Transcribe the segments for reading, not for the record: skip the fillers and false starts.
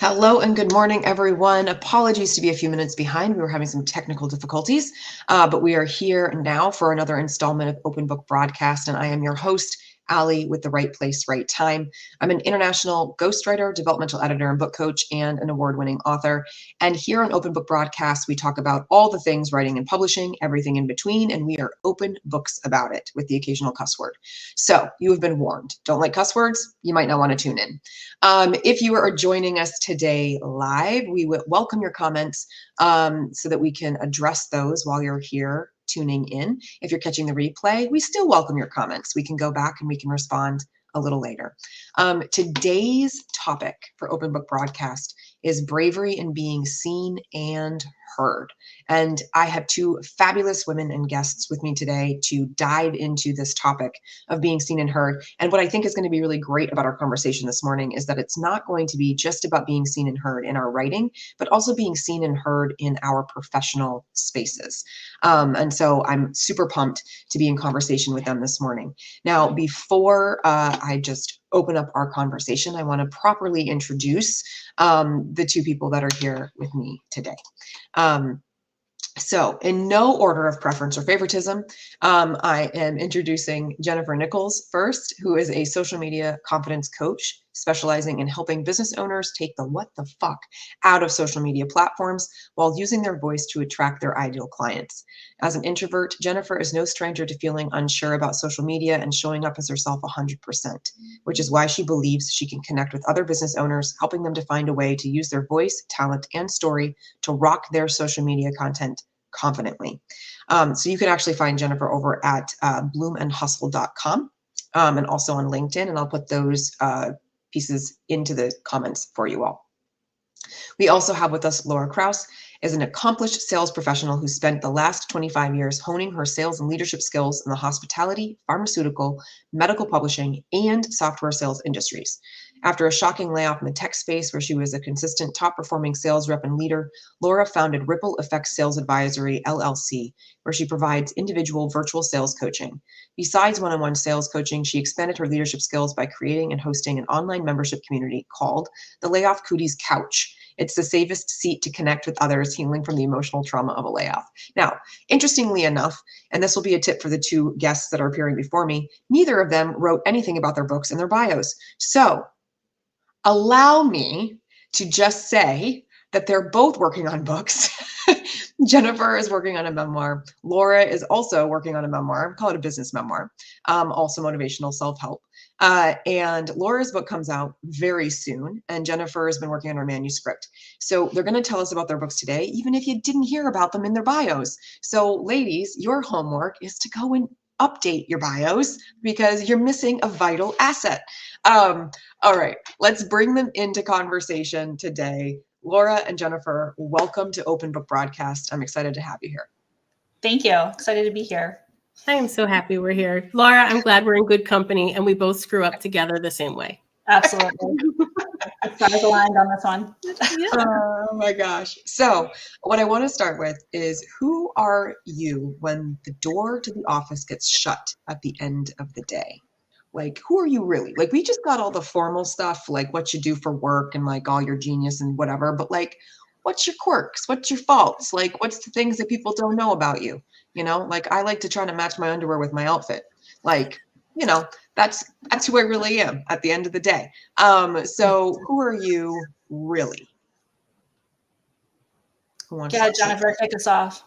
Hello and good morning, everyone. Apologies to be a few minutes behind. We were having some technical difficulties, but we are here now for another installment of Open Book Broadcast, and I am your host, Allie, with the Right Place, Right Time. I'm an international ghostwriter, developmental editor, and book coach, and an award-winning author. And here on Open Book Broadcast, we talk about all the things writing and publishing, everything in between, and we are open books about it with the occasional cuss word. So you have been warned. Don't like cuss words? You might not want to tune in. If you are joining us today live, we would welcome your comments so that we can address those while you're here tuning in. If you're catching the replay, we still welcome your comments. We can go back and we can respond a little later. Today's topic for Open Book Broadcast is bravery in being seen and heard. And I have two fabulous women and guests with me today to dive into this topic of being seen and heard. And what I think is going to be really great about our conversation this morning is that it's not going to be just about being seen and heard in our writing, but also being seen and heard in our professional spaces. And so I'm super pumped to be in conversation with them this morning. Now, before I just open up our conversation, I want to properly introduce the two people that are here with me today. So in no order of preference or favoritism, I am introducing Jennifer Nichols first, who is a social media confidence coach specializing in helping business owners take the what the fuck out of social media platforms while using their voice to attract their ideal clients. As an introvert, Jennifer is no stranger to feeling unsure about social media and showing up as herself 100%, which is why she believes she can connect with other business owners, helping them to find a way to use their voice, talent, and story to rock their social media content confidently. So you can actually find Jennifer over at bloomandhustle.com and also on LinkedIn, and I'll put those pieces into the comments for you all. We also have with us Laura Krauss, is an accomplished sales professional who spent the last 25 years honing her sales and leadership skills in the hospitality, pharmaceutical, medical publishing, and software sales industries. After a shocking layoff in the tech space where she was a consistent top-performing sales rep and leader, Laura founded Ripple Effect Sales Advisory, LLC, where she provides individual virtual sales coaching. Besides one-on-one sales coaching, she expanded her leadership skills by creating and hosting an online membership community called the Layoff Cooties Couch. It's the safest seat to connect with others healing from the emotional trauma of a layoff. Now, interestingly enough, and this will be a tip for the two guests that are appearing before me, neither of them wrote anything about their books in their bios. So allow me to just say that they're both working on books. Jennifer is working on a memoir. Laura is also working on a memoir. Call it a business memoir, also motivational self-help. And Laura's book comes out very soon, and Jennifer has been working on her manuscript. So they're going to tell us about their books today, even if you didn't hear about them in their bios. So ladies, your homework is to go and update your bios because you're missing a vital asset. All right, let's bring them into conversation today. Laura and Jennifer, welcome to Open Book Broadcast. I'm excited to have you here. Thank you. Excited to be here. I am so happy we're here. Laura, I'm glad we're in good company and we both screw up together the same way. Absolutely. Stars aligned on this one. Oh my gosh. So what I want to start with is, who are you when the door to the office gets shut at the end of the day? Like, who are you really? Like, we just got all the formal stuff, like what you do for work and like all your genius and whatever, but like, what's your quirks? What's your faults? Like, what's the things that people don't know about you? You know, like I like to try to match my underwear with my outfit. Like, you know, that's who I really am at the end of the day. So who are you really? Yeah, Jennifer, kick us off.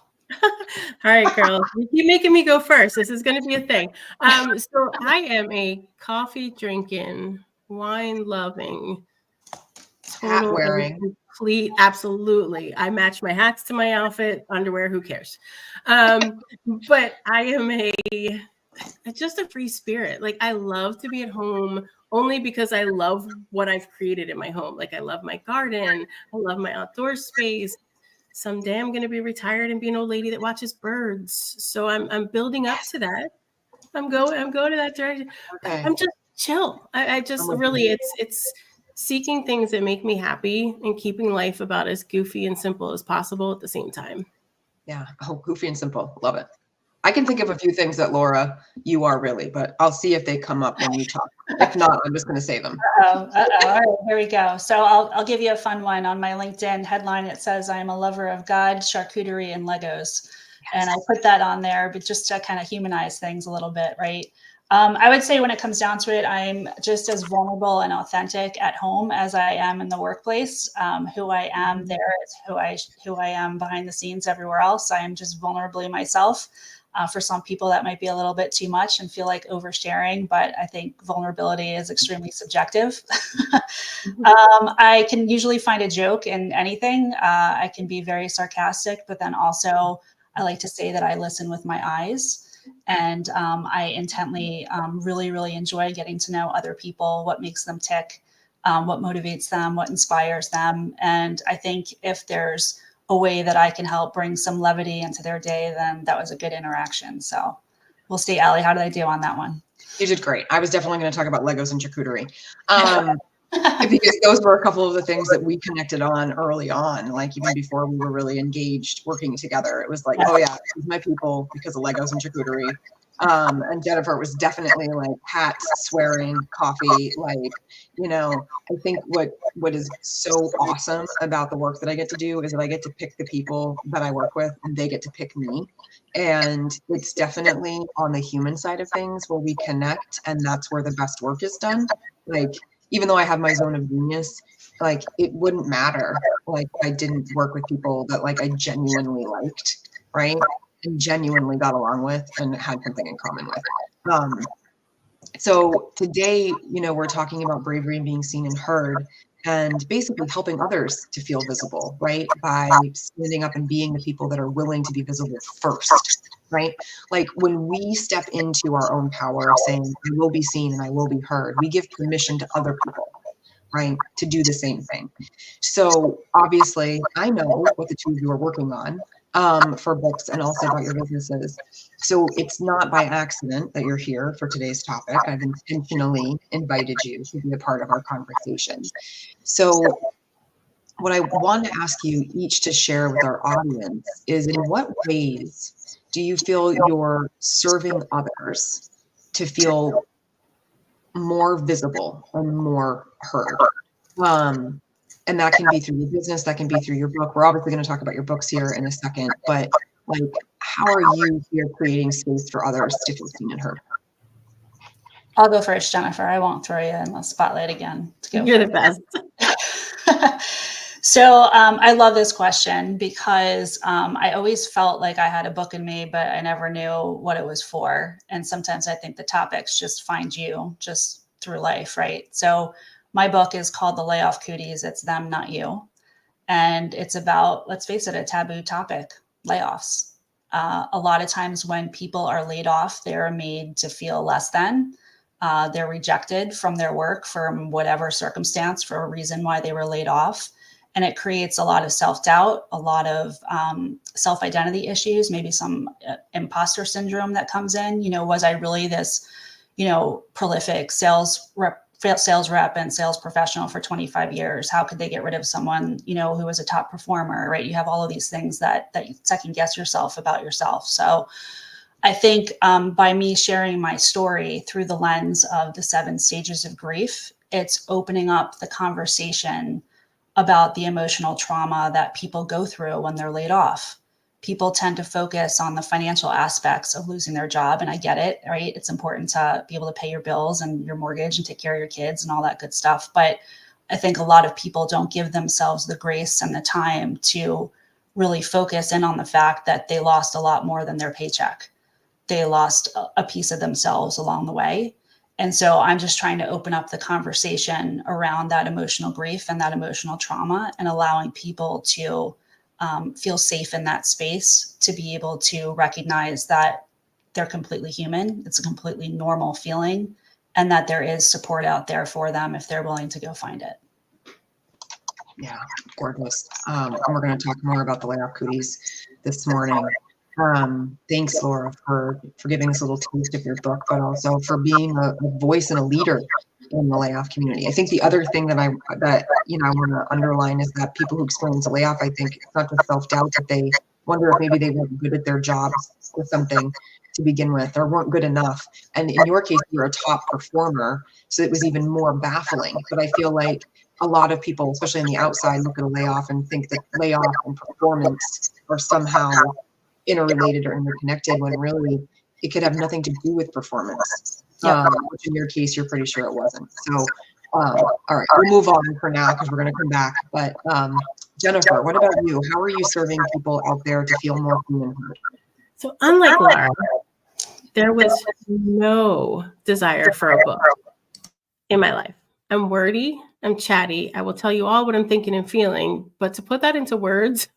All right, girls, you keep making me go first. This is going to be a thing. So I am a coffee drinking, wine loving, Hat wearing, complete. Absolutely, I match my hats to my outfit. Underwear, who cares? But I am just a free spirit. Like, I love to be at home only because I love what I've created in my home. Like, I love my garden. I love my outdoor space. Someday I'm going to be retired and be an old lady that watches birds. So I'm building up to that. I'm going to that direction. Okay. I'm just chill. I just really, it's seeking things that make me happy and keeping life about as goofy and simple as possible at the same time. Yeah. Oh, goofy and simple. Love it. I can think of a few things that, Laura, you are really, but I'll see if they come up when you talk. If not, I'm just going to say them. All right, here we go. So I'll give you a fun one. On my LinkedIn headline, it says, "I am a lover of God, charcuterie, and Legos." And I put that on there, but just to kind of humanize things a little bit, right? I would say when it comes down to it, I'm just as vulnerable and authentic at home as I am in the workplace. Who I am there is who I am behind the scenes everywhere else. I am just vulnerably myself. For some people, that might be a little bit too much and feel like oversharing, but I think vulnerability is extremely subjective. I can usually find a joke in anything. I can be very sarcastic, but then also I like to say that I listen with my eyes. And I intently really, really enjoy getting to know other people, what makes them tick, what motivates them, what inspires them. And I think if there's a way that I can help bring some levity into their day, then that was a good interaction. So we'll see. Allie, how did I do on that one? You did great. I was definitely going to talk about Legos and charcuterie. Because those were a couple of the things that we connected on early on, like even before we were really engaged working together. It was like, oh yeah, these are my people because of Legos and charcuterie. And Jennifer was definitely like hats, swearing, coffee, like, you know, I think what is so awesome about the work that I get to do is that I get to pick the people that I work with and they get to pick me. And it's definitely on the human side of things where we connect, and that's where the best work is done. Like, even though I have my zone of genius, like it wouldn't matter like I didn't work with people that like I genuinely liked, right? And genuinely got along with and had something in common with. So today, you know, we're talking about bravery and being seen and heard, and basically helping others to feel visible, right? By standing up and being the people that are willing to be visible first, right? Like when we step into our own power of saying, I will be seen and I will be heard, we give permission to other people, right, to do the same thing. So obviously, I know what the two of you are working on for books and also about your businesses. So it's not by accident that you're here for today's topic. I've intentionally invited you to be a part of our conversation. So what I want to ask you each to share with our audience is, in what ways do you feel you're serving others to feel more visible and more heard? And that can be through your business, that can be through your book. We're obviously going to talk about your books here in a second, but like, how are you here creating space for others to feel seen and heard? I'll go first, Jennifer. I won't throw you in the spotlight again. You're the best. So I love this question because I always felt like I had a book in me, but I never knew what it was for. And sometimes I think the topics just find you just through life, right? So my book is called The Layoff Cooties. It's them, not you. And it's about, let's face it, a taboo topic, layoffs. A lot of times when people are laid off, they're made to feel less than. They're rejected from their work from whatever circumstance, for a reason why they were laid off. And it creates a lot of self-doubt, a lot of self-identity issues, maybe some imposter syndrome that comes in. You know, was I really this, you know, prolific sales rep and sales professional for 25 years? How could they get rid of someone, you know, who was a top performer, right? You have all of these things that you second guess yourself about yourself. So I think by me sharing my story through the lens of the 7 stages of grief, it's opening up the conversation about the emotional trauma that people go through when they're laid off. People tend to focus on the financial aspects of losing their job. And I get it, right? It's important to be able to pay your bills and your mortgage and take care of your kids and all that good stuff. But I think a lot of people don't give themselves the grace and the time to really focus in on the fact that they lost a lot more than their paycheck. They lost a piece of themselves along the way. And so I'm just trying to open up the conversation around that emotional grief and that emotional trauma, and allowing people to feel safe in that space, to be able to recognize that they're completely human. It's a completely normal feeling, and that there is support out there for them if they're willing to go find it. Yeah, gorgeous. And we're going to talk more about the Layoff Cooties this morning. Thanks, Laura, for giving us a little taste of your book, but also for being a voice and a leader in the layoff community. I think the other thing that I want to underline is that people who experience a layoff, I think it's not just self-doubt that they wonder if maybe they weren't good at their jobs or something, to begin with, or weren't good enough. And in your case, you're a top performer, so it was even more baffling. But I feel like a lot of people, especially on the outside, look at a layoff and think that layoff and performance are somehow interrelated or interconnected, when really it could have nothing to do with performance. Which in your case, you're pretty sure it wasn't. So, all right, we'll move on for now because we're going to come back. But Jennifer, what about you? How are you serving people out there to feel more seen and heard? So unlike Laura, there was no desire for a book in my life. I'm wordy, I'm chatty. I will tell you all what I'm thinking and feeling, but to put that into words,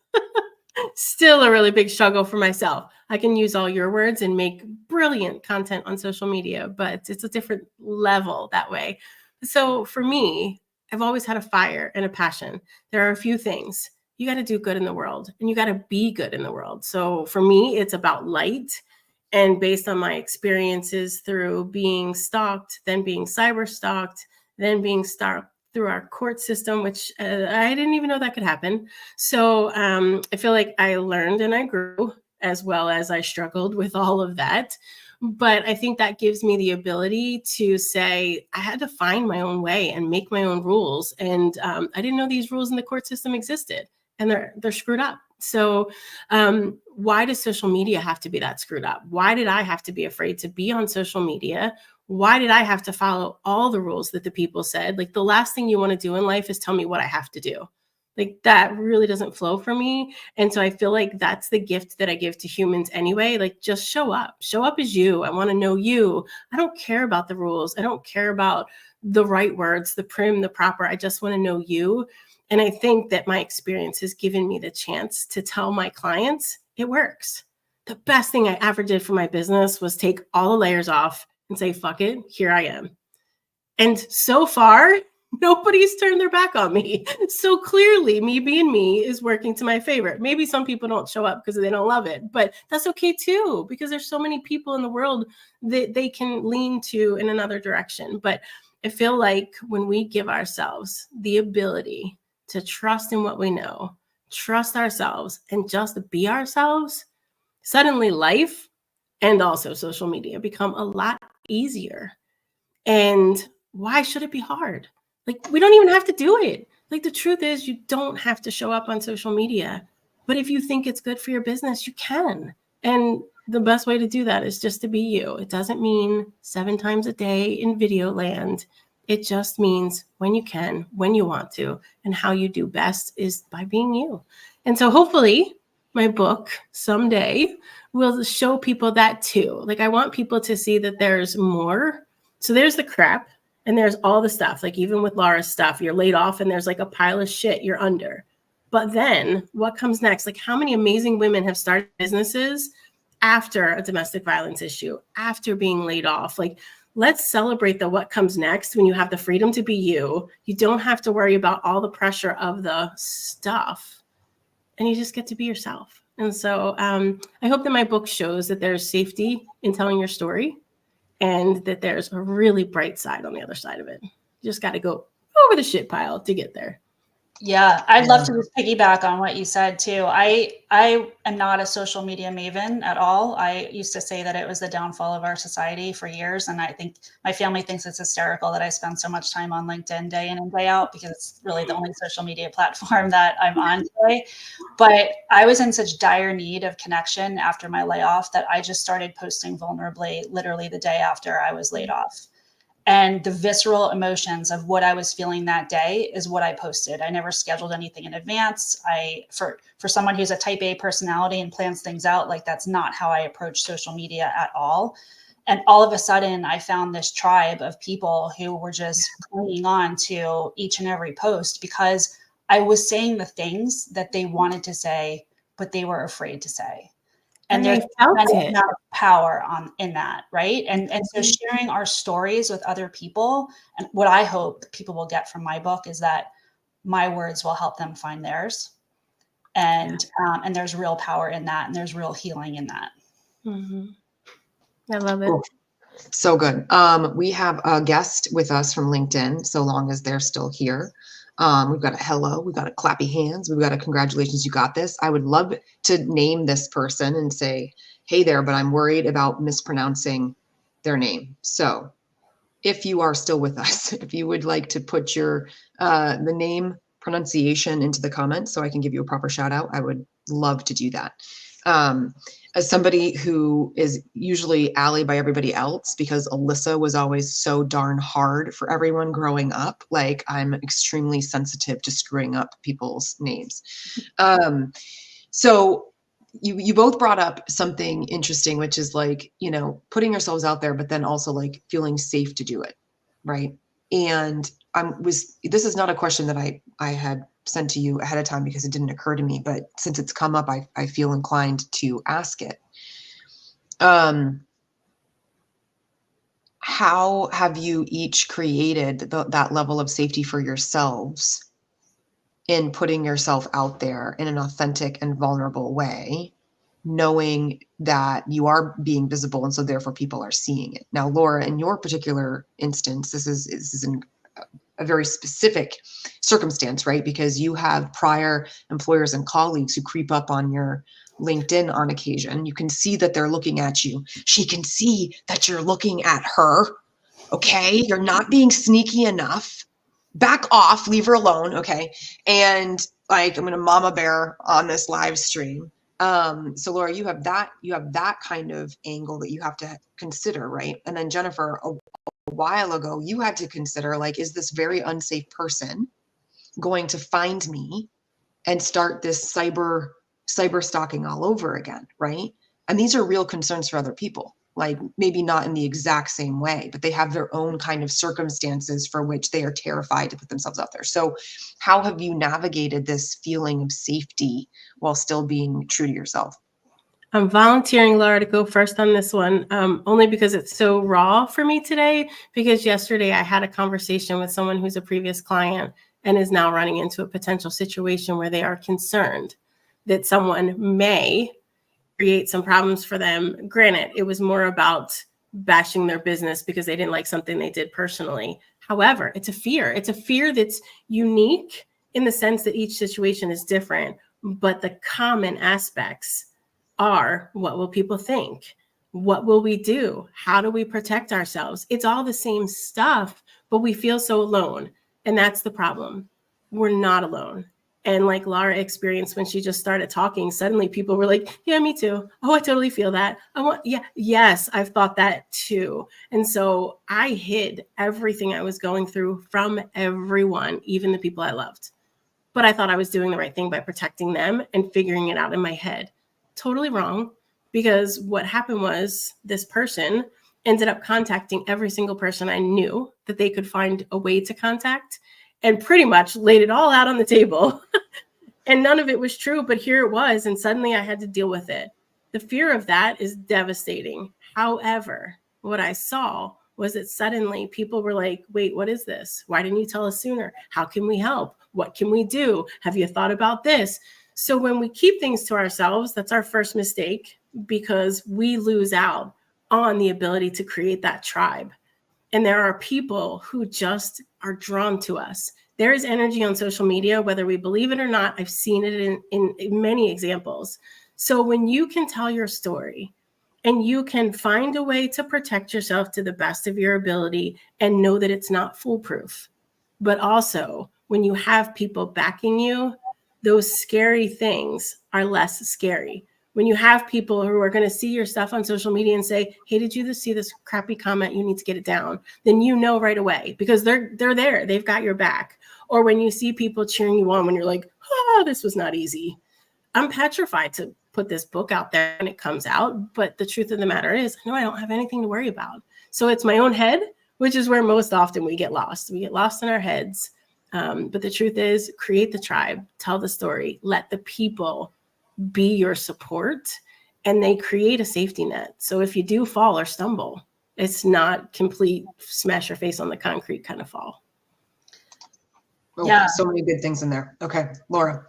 still a really big struggle for myself. I can use all your words and make brilliant content on social media, but it's a different level that way. So for me, I've always had a fire and a passion. There are a few things. You got to do good in the world, and you got to be good in the world. So for me, it's about light. And based on my experiences through being stalked, then being cyber stalked, then being stalked through our court system, which I didn't even know that could happen. So I feel like I learned and I grew, as well as I struggled with all of that. But I think that gives me the ability to say I had to find my own way and make my own rules. And I didn't know these rules in the court system existed, and they're screwed up. So why does social media have to be that screwed up? Why did I have to be afraid to be on social media? Why did I have to follow all the rules that the people said? Like, the last thing you want to do in life is tell me what I have to do. Like, that really doesn't flow for me. And so I feel like that's the gift that I give to humans anyway. Like, just show up as you. I want to know you. I don't care about the rules. I don't care about the right words, the prim, the proper. I just want to know you. And I think that my experience has given me the chance to tell my clients it works. The best thing I ever did for my business was take all the layers off and say, fuck it, here I am. And so far, nobody's turned their back on me. So clearly, me being me is working to my favor. Maybe some people don't show up because they don't love it, but that's okay too, because there's so many people in the world that they can lean to in another direction. But I feel like when we give ourselves the ability to trust in what we know, trust ourselves, and just be ourselves, suddenly life and also social media become a lot easier. And why should it be hard? Like, we don't even have to do it. Like, the truth is, you don't have to show up on social media. But if you think it's good for your business, you can. And the best way to do that is just to be you. It doesn't mean 7 times a day in video land. It just means when you can, when you want to, and how you do best is by being you. And so hopefully my book someday will show people that too. Like, I want people to see that there's more. So there's the crap and there's all the stuff. Like, even with Laura's stuff, you're laid off and there's like a pile of shit you're under. But then what comes next? Like, how many amazing women have started businesses after a domestic violence issue, after being laid off? Like, let's celebrate the what comes next when you have the freedom to be you. You don't have to worry about all the pressure of the stuff, and you just get to be yourself. And so I hope that my book shows that there's safety in telling your story, and that there's a really bright side on the other side of it. You just got to go over the shit pile to get there. Yeah, I'd love to just piggyback on what you said too. I am not a social media maven at all. I used to say that it was the downfall of our society for years. And I think my family thinks it's hysterical that I spend so much time on LinkedIn day in and day out, because it's really the only social media platform that I'm on today. But I was in such dire need of connection after my layoff that I just started posting vulnerably literally the day after I was laid off. And the visceral emotions of what I was feeling that day is what I posted. I never scheduled anything in advance. For someone who's a type A personality and plans things out, like, that's not how I approach social media at all. And all of a sudden, I found this tribe of people who were just clinging on to each and every post, because I was saying the things that they wanted to say, but they were afraid to say. And there's a amount of power in that, right? And so sharing our stories with other people, and what I hope people will get from my book is that my words will help them find theirs. And there's real power in that, and there's real healing in that. Mm-hmm. I love it. Cool. So good. We have a guest with us from LinkedIn, so long as they're still here. We've got a hello, we've got a clappy hands, we've got a congratulations, you got this. I would love to name this person and say, hey there, but I'm worried about mispronouncing their name. So if you are still with us, if you would like to put your the name pronunciation into the comments so I can give you a proper shout out, I would love to do that. As somebody who is usually Allie by everybody else, because Alyssa was always so darn hard for everyone growing up, like I'm extremely sensitive to screwing up people's names. So you both brought up something interesting, which is like, you know, putting yourselves out there, but then also like feeling safe to do it, right? And this is not a question that I had sent to you ahead of time because it didn't occur to me, but since it's come up, I feel inclined to ask it. How have you each created that level of safety for yourselves in putting yourself out there in an authentic and vulnerable way, knowing that you are being visible and so therefore people are seeing it? Now, Laura, in your particular instance, this is a very specific circumstance, right? Because you have prior employers and colleagues who creep up on your LinkedIn on occasion. You can see that they're looking at you. She can see that you're looking at her. Okay, you're not being sneaky enough. Back off, leave her alone. Okay. And like, I'm going to mama bear on this live stream. So Laura, you have that kind of angle that you have to consider, right? And then Jennifer, a while ago, you had to consider, like, is this very unsafe person going to find me and start this cyber stalking all over again, right? And these are real concerns for other people. Like maybe not in the exact same way, but they have their own kind of circumstances for which they are terrified to put themselves out there. So how have you navigated this feeling of safety while still being true to yourself? I'm volunteering Laura to go first on this one, only because it's so raw for me today, because yesterday I had a conversation with someone who's a previous client and is now running into a potential situation where they are concerned that someone may create some problems for them. Granted, it was more about bashing their business because they didn't like something they did personally. However, it's a fear. It's a fear that's unique in the sense that each situation is different, but the common aspects are, what will people think? What will we do? How do we protect ourselves? It's all the same stuff, but we feel so alone. And that's the problem. We're not alone. And like Laura experienced when she just started talking, suddenly people were like, yeah, me too. Oh, I totally feel that. Yes, I've thought that too. And so I hid everything I was going through from everyone, even the people I loved. But I thought I was doing the right thing by protecting them and figuring it out in my head. Totally wrong, because what happened was this person ended up contacting every single person I knew that they could find a way to contact, and pretty much laid it all out on the table. And none of it was true, but here it was. And suddenly I had to deal with it. The fear of that is devastating. However, what I saw was that suddenly people were like, wait, what is this? Why didn't you tell us sooner? How can we help? What can we do? Have you thought about this? So when we keep things to ourselves, that's our first mistake, because we lose out on the ability to create that tribe. And there are people who just are drawn to us. There is energy on social media, whether we believe it or not. I've seen it in many examples. So when you can tell your story and you can find a way to protect yourself to the best of your ability and know that it's not foolproof, but also when you have people backing you, those scary things are less scary. When you have people who are going to see your stuff on social media and say, hey, did you just see this crappy comment? You need to get it down. Then you know right away, because they're there. They've got your back. Or when you see people cheering you on when you're like, oh, this was not easy. I'm petrified to put this book out there when it comes out. But the truth of the matter is, I know I don't have anything to worry about. So it's my own head, which is where most often we get lost. We get lost in our heads. But the truth is, create the tribe, tell the story, let the people be your support, and they create a safety net. So if you do fall or stumble, it's not complete smash your face on the concrete kind of fall. Oh, Yeah. So many good things in there. Okay, Laura.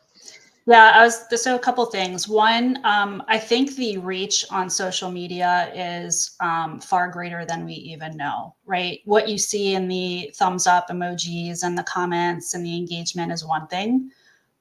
Yeah, so a couple things. One, I think the reach on social media is far greater than we even know, right? What you see in the thumbs up emojis and the comments and the engagement is one thing,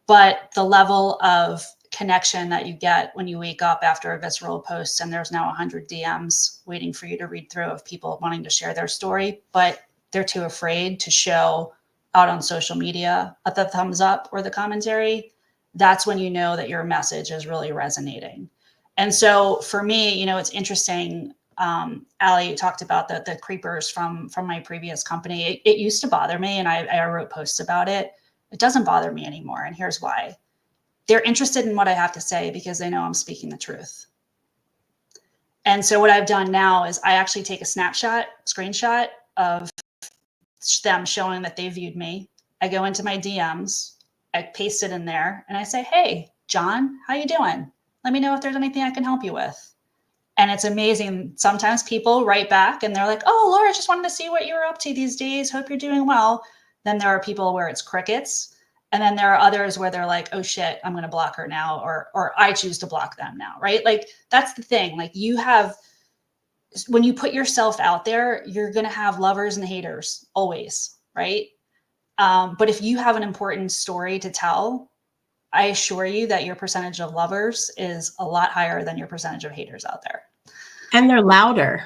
but the level of connection that you get when you wake up after a visceral post and there's now 100 DMs waiting for you to read through of people wanting to share their story, but they're too afraid to show out on social media at the thumbs up or the commentary, that's when you know that your message is really resonating. And so for me, it's interesting. Allie, you talked about the creepers from my previous company. It used to bother me, and I wrote posts about it. It doesn't bother me anymore. And here's why. They're interested in what I have to say because they know I'm speaking the truth. And so what I've done now is I actually take a screenshot of them showing that they viewed me. I go into my DMs, I paste it in there, and I say, hey, John, how you doing? Let me know if there's anything I can help you with. And it's amazing. Sometimes people write back and they're like, oh, Laura, just wanted to see what you're up to these days. Hope you're doing well. Then there are people where it's crickets. And then there are others where they're like, oh shit, I'm going to block her now. Or I choose to block them now, right? Like that's the thing. Like when you put yourself out there, you're going to have lovers and haters always, right? But if you have an important story to tell, I assure you that your percentage of lovers is a lot higher than your percentage of haters out there. And they're louder.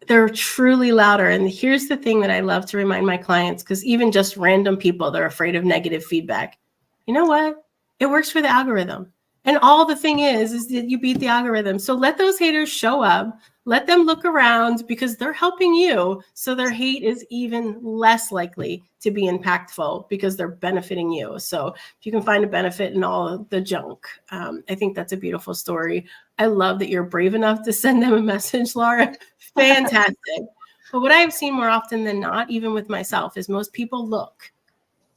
They're truly louder. And here's the thing that I love to remind my clients, because even just random people, they're afraid of negative feedback. You know what? It works for the algorithm. And all the thing is that you beat the algorithm. So let those haters show up. Let them look around because they're helping you. So their hate is even less likely to be impactful because they're benefiting you. So if you can find a benefit in all of the junk, I think that's a beautiful story. I love that you're brave enough to send them a message, Laura. Fantastic. But what I've seen more often than not, even with myself, is most people look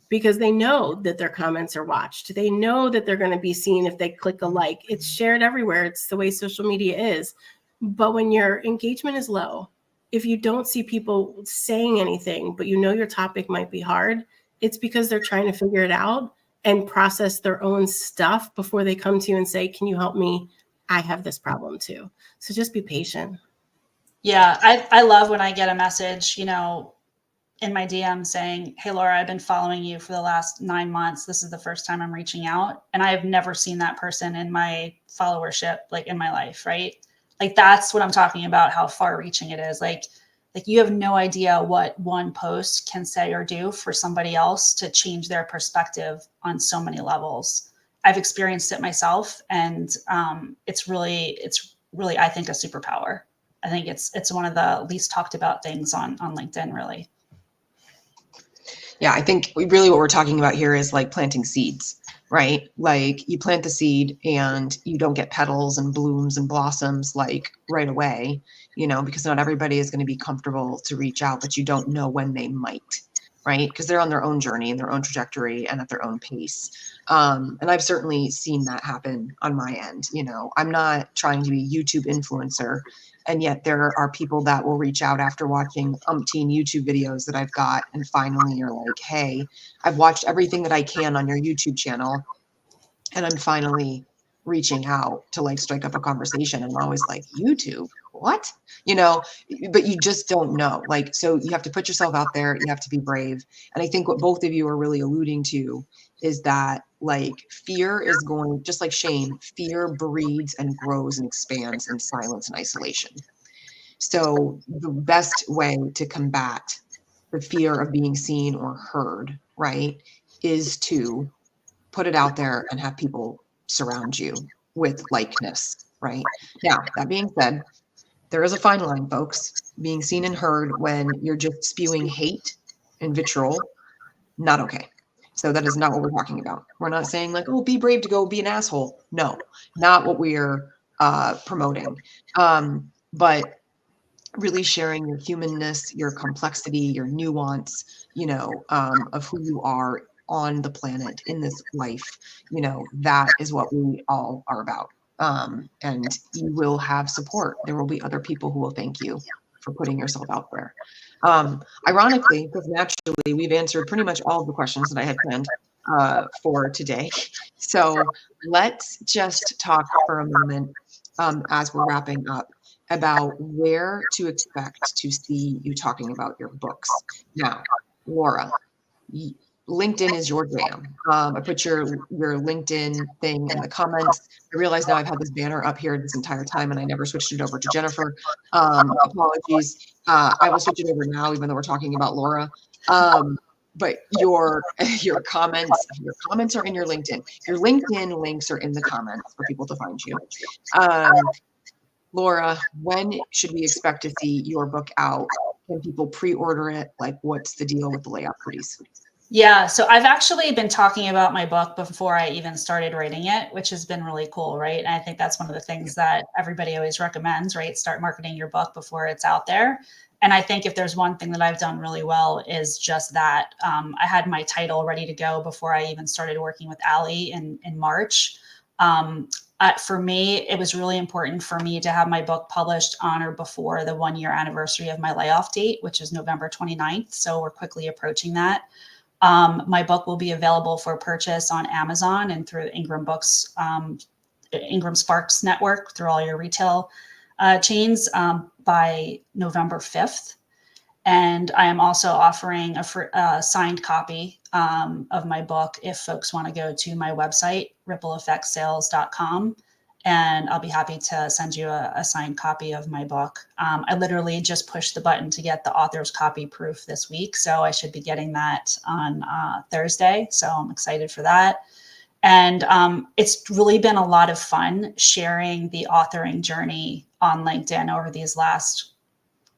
because they know that their comments are watched. They know that they're going to be seen if they click a like. It's shared everywhere. It's the way social media is. But when your engagement is low, if you don't see people saying anything, but you know your topic might be hard, it's because they're trying to figure it out and process their own stuff before they come to you and say, can you help me? I have this problem too. So just be patient. Yeah, I love when I get a message, in my DM saying, hey, Laura, I've been following you for the last 9 months. This is the first time I'm reaching out. And I have never seen that person in my followership, like in my life, right? Like that's what I'm talking about, how far reaching it is. Like you have no idea what one post can say or do for somebody else to change their perspective on so many levels. I've experienced it myself, and it's really, I think, a superpower. I think it's one of the least talked about things on LinkedIn, really. Yeah, I think really what we're talking about here is like planting seeds, right? Like you plant the seed and you don't get petals and blooms and blossoms like right away, because not everybody is going to be comfortable to reach out, but you don't know when they might, right? Because they're on their own journey and their own trajectory and at their own pace. And I've certainly seen that happen on my end. I'm not trying to be a YouTube influencer. And yet there are people that will reach out after watching umpteen YouTube videos that I've got. And finally you're like, hey, I've watched everything that I can on your YouTube channel. And I'm finally reaching out to like strike up a conversation. And I'm always like, YouTube, what? But you just don't know. Like, so you have to put yourself out there. You have to be brave. And I think what both of you are really alluding to is that like fear is going, just like shame, fear breeds and grows and expands in silence and isolation. So the best way to combat the fear of being seen or heard, right, is to put it out there and have people surround you with likeness, right? Now, that being said, there is a fine line, folks. Being seen and heard when you're just spewing hate and vitriol, not okay. So that is not what we're talking about. We're not saying like, oh, be brave to go be an asshole. No, not what we're promoting. But really sharing your humanness, your complexity, your nuance, of who you are on the planet in this life, that is what we all are about. And you will have support. There will be other people who will thank you for putting yourself out there. Ironically, because naturally we've answered pretty much all of the questions that I had planned for today. So let's just talk for a moment as we're wrapping up about where to expect to see you talking about your books. Now, Laura, LinkedIn is your jam. I put your LinkedIn thing in the comments. I realize now I've had this banner up here this entire time and I never switched it over to Jennifer. Apologies. I will switch it over now, even though we're talking about Laura. But your comments are in your LinkedIn. Your LinkedIn links are in the comments for people to find you. Laura, when should we expect to see your book out? Can people pre-order it? Like, what's the deal with the Layoff Cooties? Yeah, so I've actually been talking about my book before I even started writing it, which has been really cool, right? And I think that's one of the things that everybody always recommends, right? Start marketing your book before it's out there. And I think if there's one thing that I've done really well is just that. I had my title ready to go before I even started working with Allie in March. For me, it was really important for me to have my book published on or before the 1-year anniversary of my layoff date, which is November 29th. So we're quickly approaching that. My book will be available for purchase on Amazon and through Ingram Books, Ingram Sparks Network, through all your retail chains by November 5th. And I am also offering a signed copy of my book if folks want to go to my website, rippleeffectsales.com. And I'll be happy to send you a signed copy of my book. I literally just pushed the button to get the author's copy proof this week. So I should be getting that on Thursday. So I'm excited for that. And it's really been a lot of fun sharing the authoring journey on LinkedIn over these last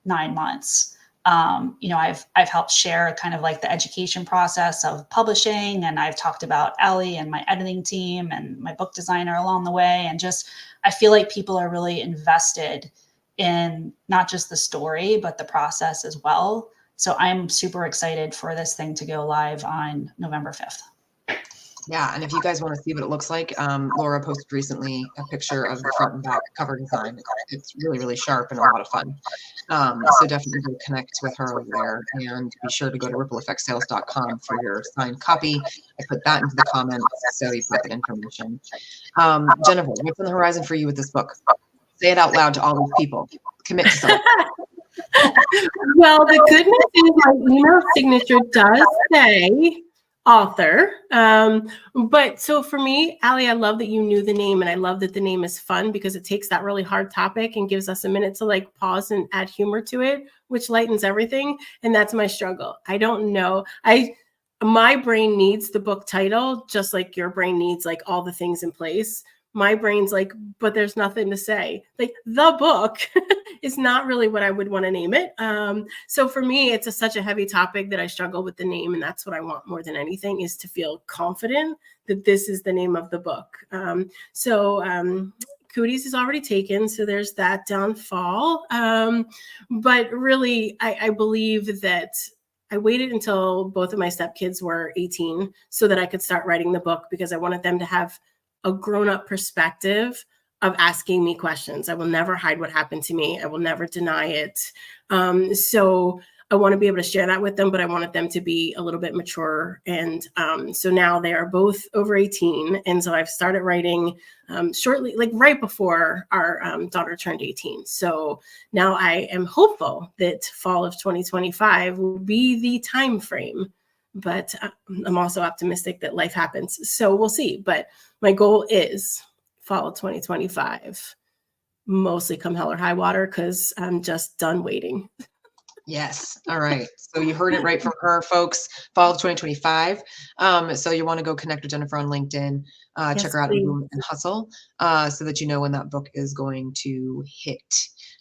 9 months. I've helped share kind of like the education process of publishing, and I've talked about Allie and my editing team and my book designer along the way. And just, I feel like people are really invested in not just the story, but the process as well. So I'm super excited for this thing to go live on November 5th. Yeah, and if you guys want to see what it looks like, Laura posted recently a picture of the front and back cover design. It's really, really sharp and a lot of fun. So definitely go connect with her over there, and be sure to go to rippleeffectsales.com for your signed copy. I put that into the comments, so you've got that information. Jennifer, what's on the horizon for you with this book? Say it out loud to all these people. Commit to something. Well, the good news is my email signature does say author. But so for me, Allie, I love that you knew the name, and I love that the name is fun because it takes that really hard topic and gives us a minute to like pause and add humor to it, which lightens everything. And that's my struggle. I don't know. My brain needs the book title, just like your brain needs like all the things in place. My brain's like, but there's nothing to say. Like, the book is not really what I would want to name it. So for me, it's such a heavy topic that I struggle with the name. And that's what I want more than anything, is to feel confident that this is the name of the book. Cooties is already taken. So there's that down fall. But really, I believe that I waited until both of my stepkids were 18 so that I could start writing the book, because I wanted them to have a grown-up perspective of asking me questions. I will never hide what happened to me. I will never deny it. So I want to be able to share that with them, but I wanted them to be a little bit mature. And so now they are both over 18. And so I've started writing shortly, like right before our daughter turned 18. So now I am hopeful that fall of 2025 will be the time frame. But I'm also optimistic that life happens. So we'll see. But my goal is fall of 2025, mostly come hell or high water, because I'm just done waiting. Yes. All right. So you heard it right from her, folks. Fall of 2025. So you want to go connect with Jennifer on LinkedIn. Yes, check her out at please. Boom and Hustle, so that you know when that book is going to hit.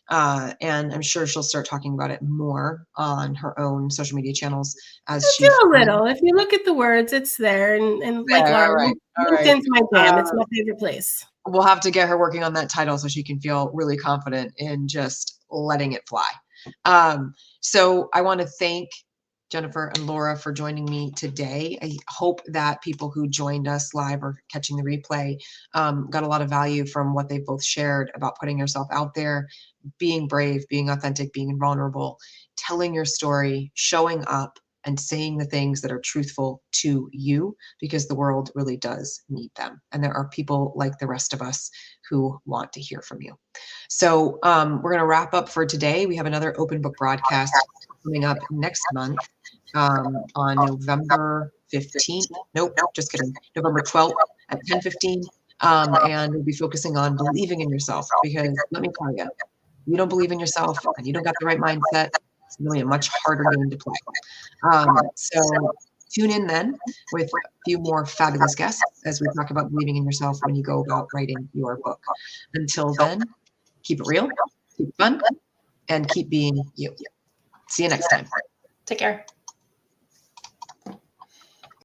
And I'm sure she'll start talking about it more on her own social media channels as she do a little. If you look at the words, it's there. And like Laura, LinkedIn's my jam. It's my favorite place. We'll have to get her working on that title so she can feel really confident in just letting it fly. So I want to thank Jennifer and Laura for joining me today. I hope that people who joined us live or catching the replay got a lot of value from what they both shared about putting yourself out there, being brave, being authentic, being vulnerable, telling your story, showing up, and saying the things that are truthful to you, because the world really does need them. And there are people like the rest of us who want to hear from you. So we're going to wrap up for today. We have another open book broadcast coming up next month on November 15th. Nope, just kidding. November 12th at 10:15. And we'll be focusing on believing in yourself, because let me tell you, you don't believe in yourself and you don't got the right mindset, it's really a much harder game to play. So tune in then with a few more fabulous guests as we talk about believing in yourself when you go about writing your book. Until then, keep it real, keep it fun, and keep being you. See you next time. Take care.